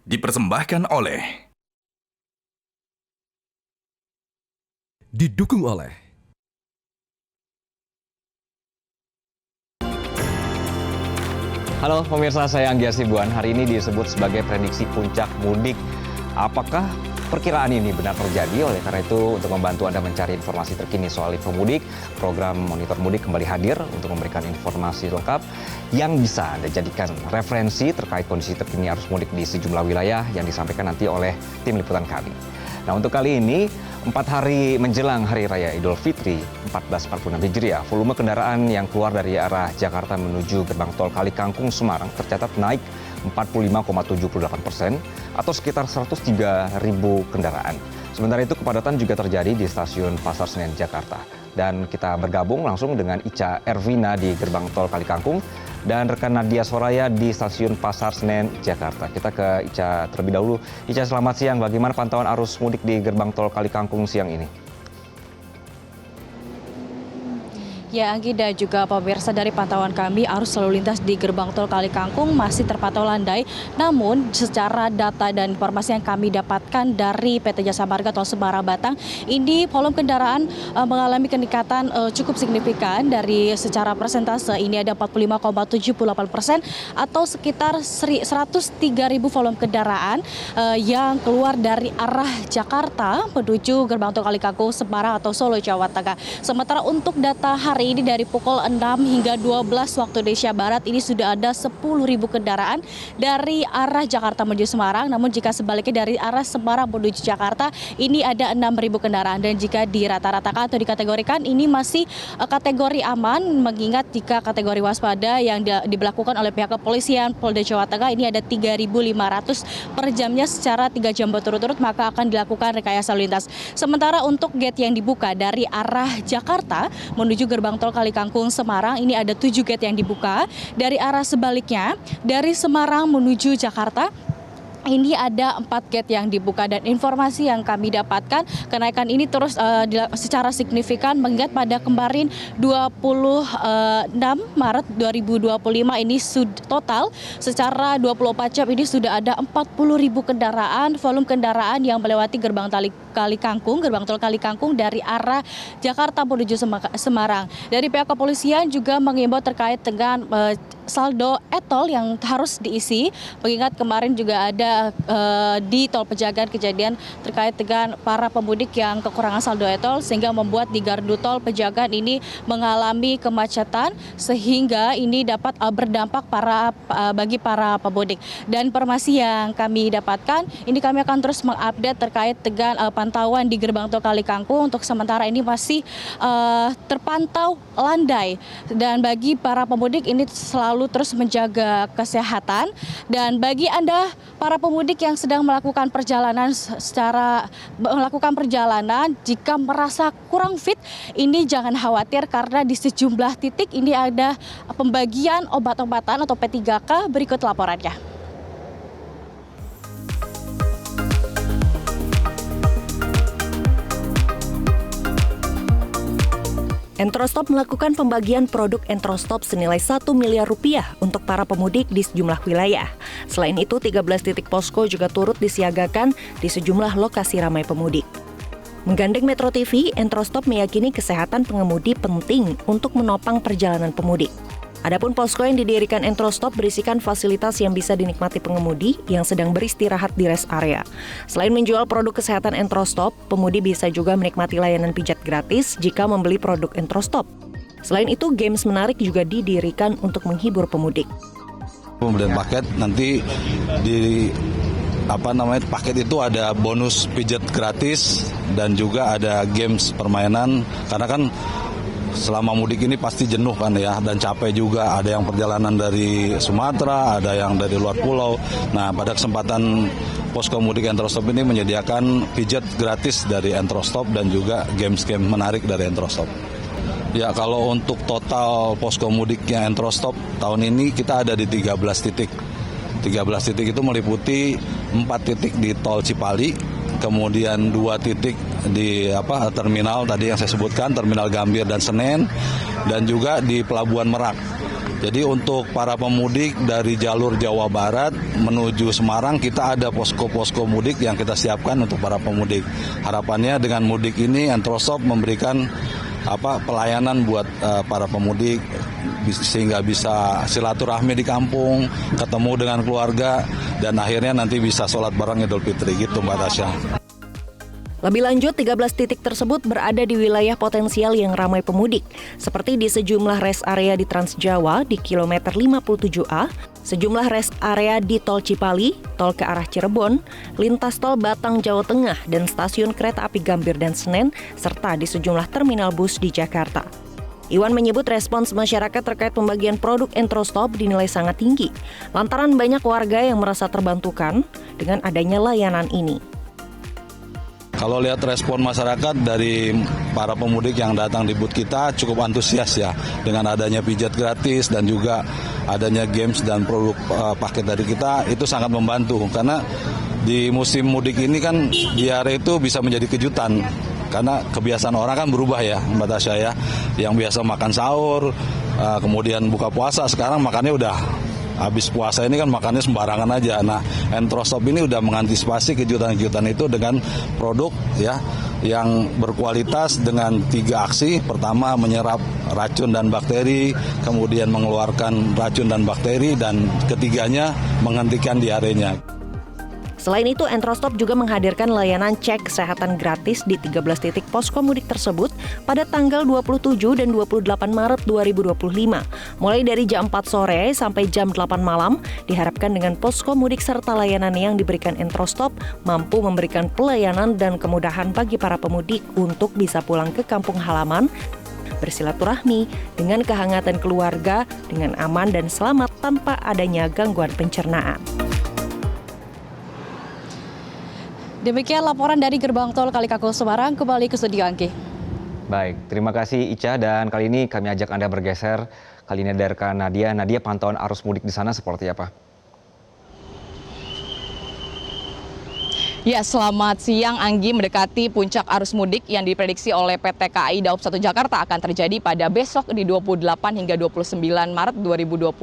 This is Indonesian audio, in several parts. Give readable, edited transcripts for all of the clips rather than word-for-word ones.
Dipersembahkan oleh Didukung oleh Halo pemirsa, saya Anggi Hasibuan. Hari ini disebut sebagai prediksi puncak mudik. Apakah perkiraan ini benar terjadi? Oleh karena itu, untuk membantu Anda mencari informasi terkini soal info mudik, program Monitor Mudik kembali hadir untuk memberikan informasi lengkap yang bisa Anda jadikan referensi terkait kondisi terkini arus mudik di sejumlah wilayah yang disampaikan nanti oleh tim liputan kami. Nah, untuk kali ini, 4 hari menjelang Hari Raya Idul Fitri 1446 Hijriah, volume kendaraan yang keluar dari arah Jakarta menuju gerbang tol Kali Kangkung Semarang tercatat naik 45,78% atau sekitar 103.000 kendaraan. Sementara itu kepadatan juga terjadi di stasiun Pasar Senen Jakarta. Dan kita bergabung langsung dengan Ica Ervina di gerbang tol Kali Kangkung dan rekan Nadia Soraya di stasiun Pasar Senen Jakarta. Kita ke Ica terlebih dahulu. Ica, selamat siang. Bagaimana pantauan arus mudik di gerbang tol Kali Kangkung siang ini? Ya, Anggi dan juga pemirsa, dari pantauan kami arus lalu lintas di gerbang tol Kali Kangkung masih terpantau landai. Namun secara data dan informasi yang kami dapatkan dari PT Jasa Marga Tol Semarang Batang, ini volume kendaraan mengalami peningkatan cukup signifikan dari secara persentase. Ini ada 45,78% atau sekitar 103.000 volume kendaraan yang keluar dari arah Jakarta menuju gerbang tol Kali Kangkung Semarang atau Solo, Jawa Tengah. Sementara untuk data hari ini dari pukul 6 hingga 12 waktu Indonesia Barat ini sudah ada 10.000 kendaraan dari arah Jakarta menuju Semarang. Namun jika sebaliknya dari arah Semarang menuju Jakarta ini ada 6.000 kendaraan. Dan jika dirata-ratakan atau dikategorikan ini masih kategori aman, mengingat jika kategori waspada yang diberlakukan oleh pihak kepolisian Polda Jawa Tengah ini ada 3.500 per jamnya secara 3 jam berturut-turut, maka akan dilakukan rekayasa lalu lintas. Sementara untuk gate yang dibuka dari arah Jakarta menuju gerbang tol Kali Kangkung Semarang ini ada 7 gate yang dibuka. Dari arah sebaliknya dari Semarang menuju Jakarta ini ada 4 gate yang dibuka. Dan informasi yang kami dapatkan, kenaikan ini terus secara signifikan mengingat pada kemarin 26 Maret 2025 ini total secara 24 jam ini sudah ada 40.000 kendaraan, volume kendaraan yang melewati gerbang tol Kali Kangkung dari arah Jakarta menuju Semarang. Dari pihak kepolisian juga mengimbau terkait dengan saldo e-tol yang harus diisi, mengingat kemarin juga ada di tol Pejagan kejadian terkait dengan para pemudik yang kekurangan saldo e-tol sehingga membuat di gardu tol Pejagan ini mengalami kemacetan sehingga ini dapat berdampak bagi para pemudik. Dan informasi yang kami dapatkan ini kami akan terus mengupdate terkait dengan pantauan di gerbang tol Kali Kangkung. Untuk sementara ini masih terpantau landai, dan bagi para pemudik ini selalu terus menjaga kesehatan. Dan bagi Anda para pemudik yang sedang melakukan perjalanan jika merasa kurang fit, ini jangan khawatir karena di sejumlah titik ini ada pembagian obat-obatan atau P3K. Berikut laporannya. Entrostop melakukan pembagian produk Entrostop senilai 1 miliar rupiah untuk para pemudik di sejumlah wilayah. Selain itu, 13 titik posko juga turut disiagakan di sejumlah lokasi ramai pemudik. Menggandeng Metro TV, Entrostop meyakini kesehatan pengemudi penting untuk menopang perjalanan pemudik. Adapun posko yang didirikan Entrostop berisikan fasilitas yang bisa dinikmati pengemudi yang sedang beristirahat di rest area. Selain menjual produk kesehatan Entrostop, pemudi bisa juga menikmati layanan pijat gratis jika membeli produk Entrostop. Selain itu, games menarik juga didirikan untuk menghibur pemudik. Pembelian paket nanti paket itu ada bonus pijat gratis dan juga ada games permainan, karena kan selama mudik ini pasti jenuh kan ya, dan capek juga. Ada yang perjalanan dari Sumatera, ada yang dari luar pulau. Nah, pada kesempatan posko mudik Entrostop ini menyediakan pijat gratis dari Entrostop dan juga games-game menarik dari Entrostop. Ya, kalau untuk total posko mudiknya Entrostop tahun ini kita ada di 13 titik. 13 titik itu meliputi 4 titik di tol Cipali, kemudian 2 titik di terminal tadi yang saya sebutkan, Terminal Gambir dan Senen, dan juga di Pelabuhan Merak. Jadi untuk para pemudik dari jalur Jawa Barat menuju Semarang, kita ada posko-posko mudik yang kita siapkan untuk para pemudik. Harapannya dengan mudik ini Entrostop memberikan pelayanan buat para pemudik sehingga bisa silaturahmi di kampung, ketemu dengan keluarga, dan akhirnya nanti bisa sholat bareng Idul Fitri gitu Mbak Tasya. Lebih lanjut, 13 titik tersebut berada di wilayah potensial yang ramai pemudik, seperti di sejumlah rest area di Trans Jawa di kilometer 57A, sejumlah rest area di Tol Cipali, tol ke arah Cirebon, lintas tol Batang Jawa Tengah, dan stasiun kereta api Gambir dan Senen, serta di sejumlah terminal bus di Jakarta. Iwan menyebut respons masyarakat terkait pembagian produk Entrostop dinilai sangat tinggi, lantaran banyak warga yang merasa terbantukan dengan adanya layanan ini. Kalau lihat respon masyarakat dari para pemudik yang datang di booth kita cukup antusias ya dengan adanya pijat gratis dan juga adanya games dan produk paket dari kita, itu sangat membantu karena di musim mudik ini kan diare itu bisa menjadi kejutan karena kebiasaan orang kan berubah ya Mbak Tasya ya, yang biasa makan sahur kemudian buka puasa, sekarang makannya udah habis puasa ini kan makannya sembarangan aja. Nah, Entrostop ini udah mengantisipasi kejutan-kejutan itu dengan produk ya yang berkualitas dengan 3 aksi. Pertama, menyerap racun dan bakteri, kemudian mengeluarkan racun dan bakteri, dan ketiganya menghentikan diarenya. Selain itu, Entrostop juga menghadirkan layanan cek kesehatan gratis di 13 titik posko mudik tersebut pada tanggal 27 dan 28 Maret 2025. Mulai dari jam 4 sore sampai jam 8 malam, diharapkan dengan posko mudik serta layanan yang diberikan Entrostop mampu memberikan pelayanan dan kemudahan bagi para pemudik untuk bisa pulang ke kampung halaman, bersilaturahmi dengan kehangatan keluarga dengan aman dan selamat tanpa adanya gangguan pencernaan. Demikian laporan dari Gerbang Tol Kalikangkung Semarang, kembali ke studio Angki. Baik, terima kasih Ica, dan kali ini kami ajak Anda bergeser, kali ini dari Nadia. Nadia, pantauan arus mudik di sana seperti apa? Ya, selamat siang Anggi. Mendekati puncak arus mudik yang diprediksi oleh PT KAI Daob 1 Jakarta akan terjadi pada besok di 28 hingga 29 Maret 2025.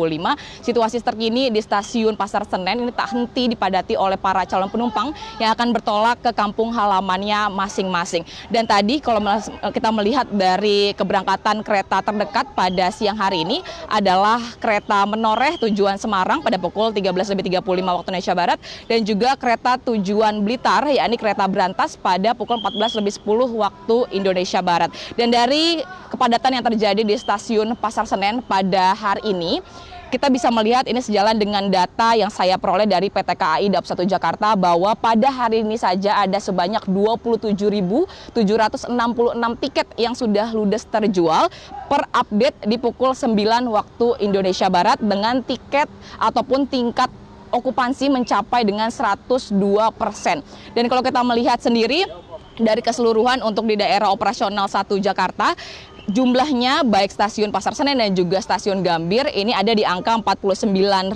Situasi terkini di stasiun Pasar Senen ini tak henti dipadati oleh para calon penumpang yang akan bertolak ke kampung halamannya masing-masing. Dan tadi kalau kita melihat dari keberangkatan kereta terdekat pada siang hari ini adalah kereta Menoreh tujuan Semarang pada pukul 13.35 waktu Indonesia Barat, dan juga kereta tujuan Blitar, yakni kereta berantas pada pukul 14.10 waktu Indonesia Barat. Dan dari kepadatan yang terjadi di stasiun Pasar Senen pada hari ini, kita bisa melihat ini sejalan dengan data yang saya peroleh dari PT KAI Daob 1 Jakarta bahwa pada hari ini saja ada sebanyak 27.766 tiket yang sudah ludes terjual per update di pukul 9 waktu Indonesia Barat, dengan tiket ataupun tingkat okupansi mencapai dengan 102%. Dan kalau kita melihat sendiri dari keseluruhan untuk di daerah operasional 1 Jakarta, jumlahnya baik stasiun Pasar Senen dan juga stasiun Gambir ini ada di angka 49.059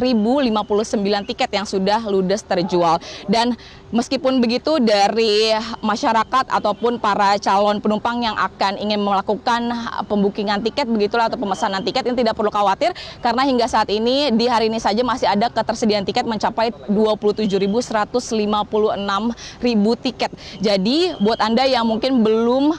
tiket yang sudah ludes terjual. Dan meskipun begitu, dari masyarakat ataupun para calon penumpang yang akan ingin melakukan pembukingan tiket begitulah atau pemesanan tiket, ini tidak perlu khawatir karena hingga saat ini di hari ini saja masih ada ketersediaan tiket mencapai 27.156.000 tiket. Jadi buat Anda yang mungkin belum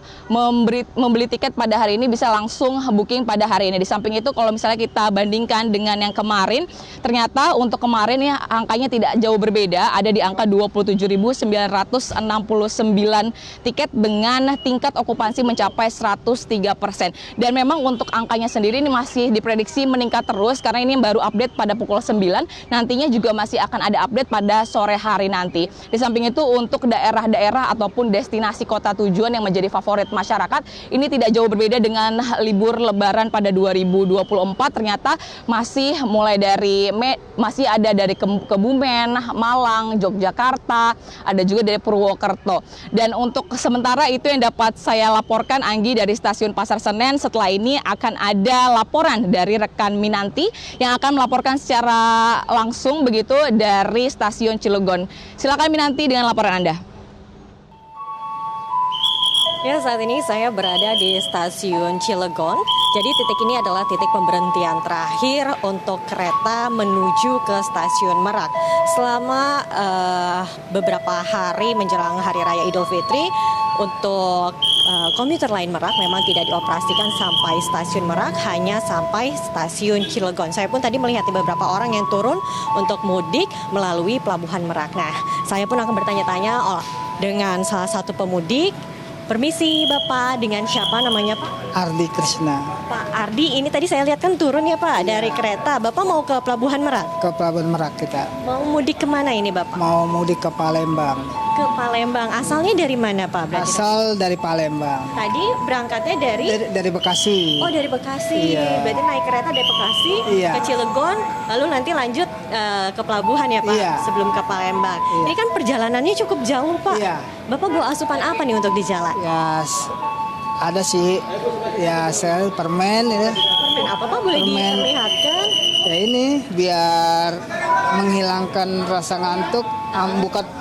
membeli tiket pada hari ini bisa langsung booking pada hari ini. Di samping itu kalau misalnya kita bandingkan dengan yang kemarin, ternyata untuk kemarin ya angkanya tidak jauh berbeda, ada di angka 27.969 tiket dengan tingkat okupansi mencapai 103%. Dan memang untuk angkanya sendiri ini masih diprediksi meningkat terus karena ini baru update pada pukul 9, nantinya juga masih akan ada update pada sore hari nanti. Di samping itu untuk daerah-daerah ataupun destinasi kota tujuan yang menjadi favorit masyarakat, ini tidak jauh berbeda dengan libur Lebaran pada 2024, ternyata masih mulai dari masih ada dari Kebumen, Malang, Yogyakarta, ada juga dari Purwokerto. Dan untuk sementara itu yang dapat saya laporkan, Anggi, dari stasiun Pasar Senen. Setelah ini akan ada laporan dari rekan Minanti yang akan melaporkan secara langsung begitu dari stasiun Cilegon. Silakan Minanti dengan laporan Anda. Ya, saat ini saya berada di stasiun Cilegon Jadi titik ini adalah titik pemberhentian terakhir untuk kereta menuju ke stasiun Merak. Selama beberapa hari menjelang Hari Raya Idul Fitri, untuk komuter lain Merak memang tidak dioperasikan sampai stasiun Merak, hanya sampai stasiun Cilegon. Saya pun tadi melihat beberapa orang yang turun untuk mudik melalui Pelabuhan Merak. Nah, saya pun akan bertanya-tanya dengan salah satu pemudik. Permisi Bapak, dengan siapa namanya Pak? Ardi Krishna, Pak Ardi, ini tadi saya lihat kan turun ya Pak dari kereta. Bapak mau ke Pelabuhan Merak? ke Pelabuhan Merak kita. Mau mudik kemana ini Bapak? Mau mudik ke Palembang. Ke Palembang. Asalnya dari mana Pak? Berarti Asal dari Palembang. tadi berangkatnya Dari Bekasi. Oh, dari Bekasi. Iya. Berarti naik kereta dari Bekasi Iya. ke Cilegon, lalu nanti lanjut ke pelabuhan ya Pak, Iya. sebelum ke Palembang. Iya. Ini kan perjalanannya cukup jauh Pak. Iya. Bapak bawa asupan apa nih untuk di jalan? Ya, ada sih. Ya, saya permen ya. Permen apa Pak? Boleh Permen. diperlihatkan? Ya ini biar menghilangkan rasa ngantuk,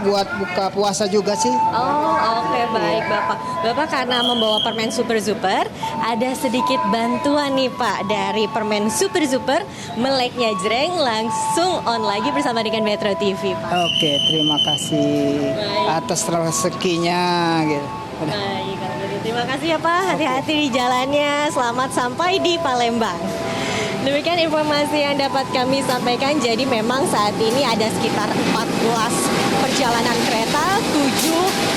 buat buka puasa juga sih. Oh, oke, baik Bapak. Bapak karena membawa permen Super Super, ada sedikit bantuan nih Pak dari permen Super Super, meleknya jreng langsung on lagi bersama dengan Metro TV Pak. Oke, terima kasih Baik. atas rezekinya gitu. Baik, kalau gitu. Terima kasih ya Pak, hati-hati di jalannya, selamat sampai di Palembang. Demikian informasi yang dapat kami sampaikan. Jadi memang saat ini ada sekitar 14 perjalanan kereta, 7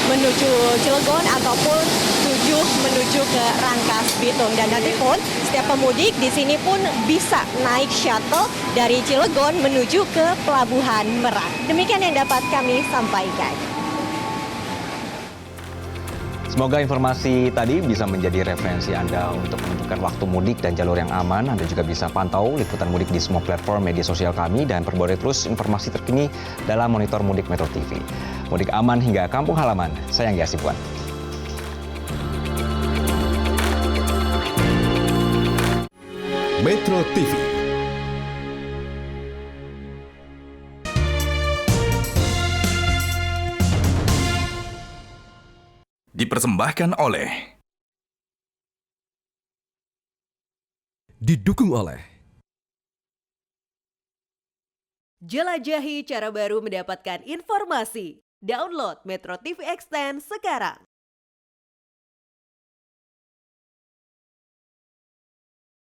menuju Cilegon ataupun 7 menuju ke Rangkas Bitung. Dan nanti pun setiap pemudik di sini pun bisa naik shuttle dari Cilegon menuju ke Pelabuhan Merak. Demikian yang dapat kami sampaikan. Semoga informasi tadi bisa menjadi referensi Anda untuk menentukan waktu mudik dan jalur yang aman. Anda juga bisa pantau liputan mudik di semua platform media sosial kami dan perbarui terus informasi terkini dalam Monitor Mudik Metro TV. Mudik aman hingga kampung halaman. Saya Anggi Asibuan. Metro TV. Dipersembahkan oleh, didukung oleh Jelajahi cara baru mendapatkan informasi. Download Metro TV Extend sekarang.